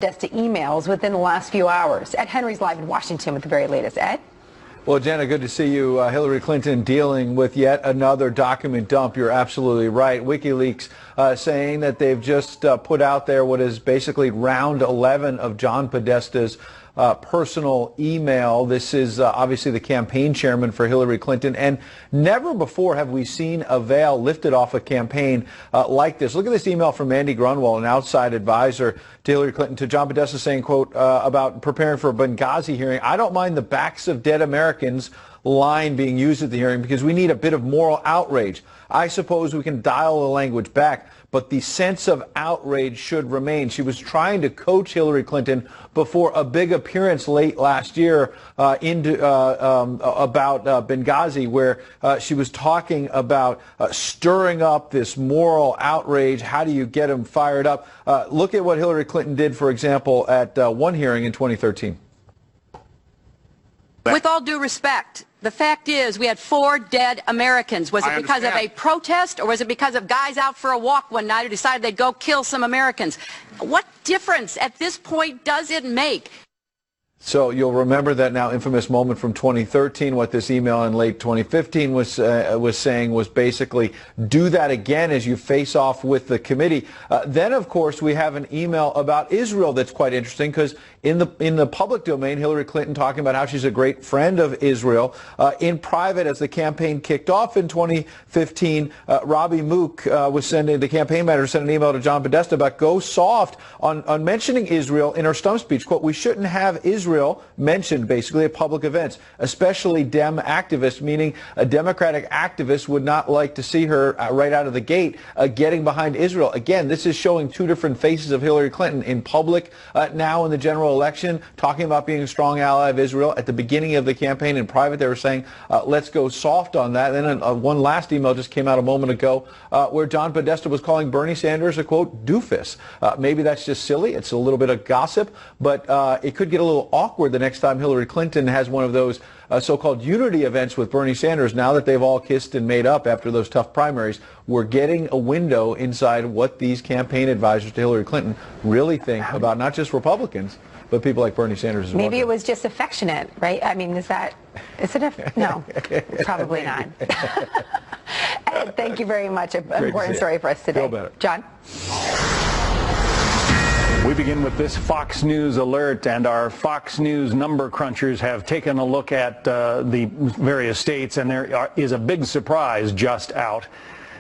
To emails within the last few hours. Ed Henry's live in Washington with the very latest. Ed? Well, Jenna, good to see you. Hillary Clinton dealing with yet another document dump. You're absolutely right. Wikileaks saying that they've just put out there what is basically round 11 of John Podesta's personal email. This is obviously the campaign chairman for Hillary Clinton, and never before have we seen a veil lifted off a campaign like this. Look at this email from Mandy Grunwald, an outside advisor to Hillary Clinton, to John Podesta, saying, quote, about preparing for a Benghazi hearing. I don't mind the backs of dead Americans line being used at the hearing because we need a bit of moral outrage. I suppose we can dial the language back, but the sense of outrage should remain. She was trying to coach Hillary Clinton before a big appearance late last year about Benghazi, where she was talking about stirring up this moral outrage. How do you get them fired up? Look at what Hillary Clinton did, for example, at one hearing in 2013. With all due respect, the fact is we had 4 dead Americans. Was it because of a protest, or was it because of guys out for a walk one night who decided they'd go kill some Americans? What difference at this point does it make? So you'll remember that now infamous moment from 2013. What this email in late 2015 was saying was basically, do that again as you face off with the committee. Then, of course, we have an email about Israel that's quite interesting, because in the public domain, Hillary Clinton talking about how she's a great friend of Israel. In private, as the campaign kicked off in 2015, Robbie Mook the campaign manager, sent an email to John Podesta about go soft on mentioning Israel in her stump speech. Quote, we shouldn't have Israel mentioned basically at public events, especially Dem activists, meaning a Democratic activist would not like to see her right out of the gate getting behind Israel. Again, this is showing two different faces of Hillary Clinton in public now in the general election, talking about being a strong ally of Israel. At the beginning of the campaign in private, they were saying, let's go soft on that. And then one last email just came out a moment ago where John Podesta was calling Bernie Sanders a, quote, doofus. Maybe that's just silly. It's a little bit of gossip, but it could get a little awkward the next time Hillary Clinton has one of those so-called unity events with Bernie Sanders. Now that they've all kissed and made up after those tough primaries, we're getting a window inside what these campaign advisors to Hillary Clinton really think about not just Republicans, but people like Bernie Sanders as well. Maybe it was just affectionate, right? I mean, is it no, probably not. Ed, thank you very much. An important story for us today. Feel better. John? We begin with this Fox News alert, and our Fox News number crunchers have taken a look at the various states, and there is a big surprise just out.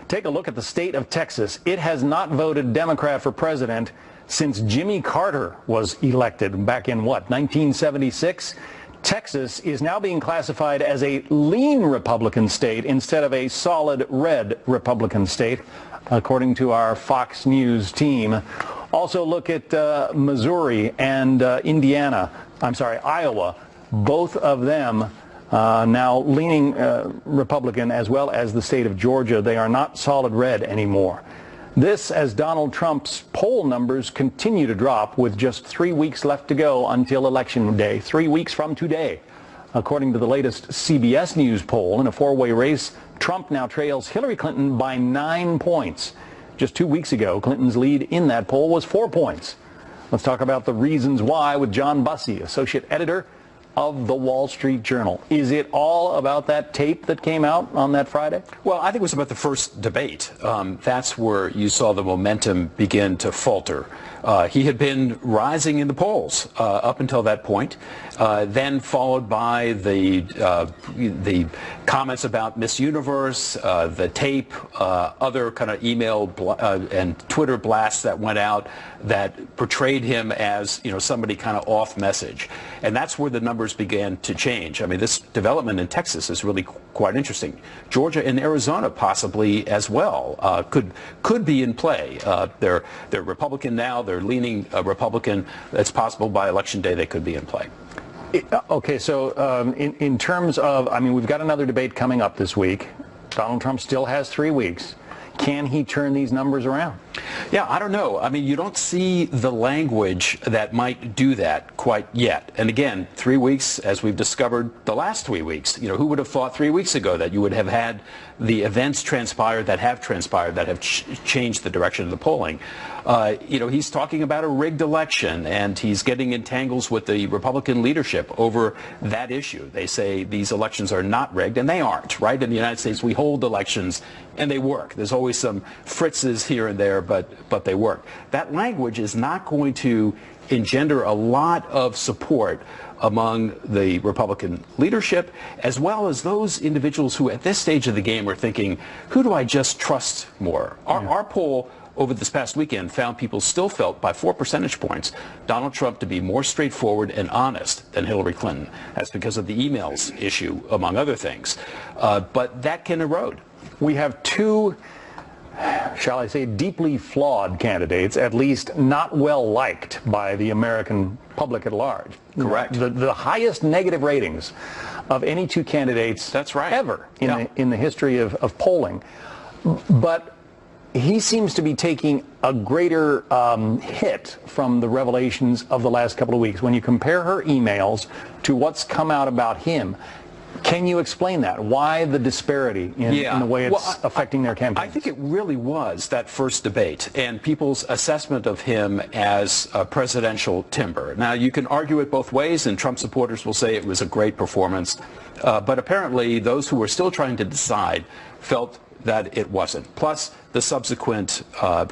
Take a look at the state of Texas. It has not voted Democrat for president since Jimmy Carter was elected back in, what, 1976? Texas is now being classified as a lean Republican state instead of a solid red Republican state, according to our Fox News team. Also look at Missouri and Iowa. Both of them now leaning Republican, as well as the state of Georgia. They are not solid red anymore. This as Donald Trump's poll numbers continue to drop with just 3 weeks left to go until Election Day, 3 weeks from today. According to the latest CBS News poll, in a 4-way race, Trump now trails Hillary Clinton by 9 points. Just 2 weeks ago, Clinton's lead in that poll was 4 points. Let's talk about the reasons why with John Bussey, associate editor of the Wall Street Journal. Is it all about that tape that came out on that Friday? Well, I think it was about the first debate. That's where you saw the momentum begin to falter. He had been rising in the polls up until that point, then followed by the comments about Miss Universe, the tape, other kind of email and Twitter blasts that went out that portrayed him as, somebody kind of off message. And that's where the numbers began to change. I mean, this development in Texas is really quite interesting. Georgia and Arizona possibly as well could be in play. They're Republican now. They're leaning Republican. It's possible by Election Day they could be in play. Okay, so in terms of, we've got another debate coming up this week. Donald Trump still has 3 weeks. Can he turn these numbers around? Yeah, I don't know. I mean, you don't see the language that might do that quite yet. And again, 3 weeks, as we've discovered the last 3 weeks, who would have thought 3 weeks ago that you would have had the events transpire that have transpired, that have changed the direction of the polling? He's talking about a rigged election, and he's getting in tangles with the Republican leadership over that issue. They say these elections are not rigged, and they aren't, right? In the United States, we hold elections, and they work. There's always some fritzes here and there, but they work. That language is not going to engender a lot of support among the Republican leadership, as well as those individuals who at this stage of the game are thinking, who do I just trust more? Our poll over this past weekend found people still felt by 4 percentage points Donald Trump to be more straightforward and honest than Hillary Clinton. That's because of the emails issue, among other things. But that can erode. We have two, shall I say, deeply flawed candidates, at least not well liked by the American public at large. Correct. The highest negative ratings of any two candidates That's right. ever in the history of polling. But he seems to be taking a greater hit from the revelations of the last couple of weeks. When you compare her emails to what's come out about him, can you explain that? Why the disparity in the way it's affecting their campaigns? I think it really was that first debate and people's assessment of him as a presidential timber. Now, you can argue it both ways, and Trump supporters will say it was a great performance. But apparently, those who were still trying to decide felt that it wasn't. Plus, the subsequent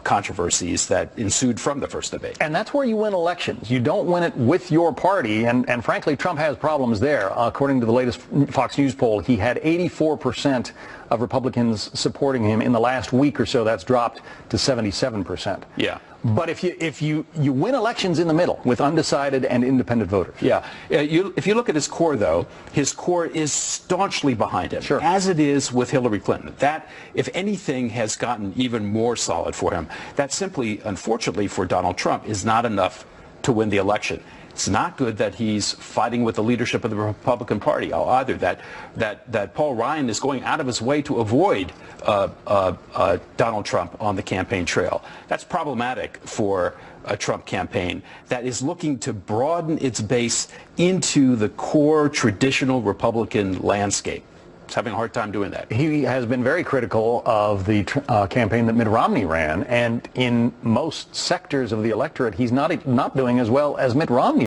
controversies that ensued from the first debate. And that's where you win elections. You don't win it with your party, and frankly, Trump has problems there. According to the latest Fox News poll, he had 84% of Republicans supporting him. In the last week or so, that's dropped to 77%. Yeah. But if you win elections in the middle with undecided and independent voters. Yeah. If you look at his core, though, his core is staunchly behind him, sure, as it is with Hillary Clinton. That, if anything, has gotten even more solid for him. That simply, unfortunately for Donald Trump, is not enough to win the election. It's not good that he's fighting with the leadership of the Republican Party either, that Paul Ryan is going out of his way to avoid Donald Trump on the campaign trail. That's problematic for a Trump campaign that is looking to broaden its base into the core traditional Republican landscape. It's having a hard time doing that. He has been very critical of the campaign that Mitt Romney ran, and in most sectors of the electorate, he's not doing as well as Mitt Romney.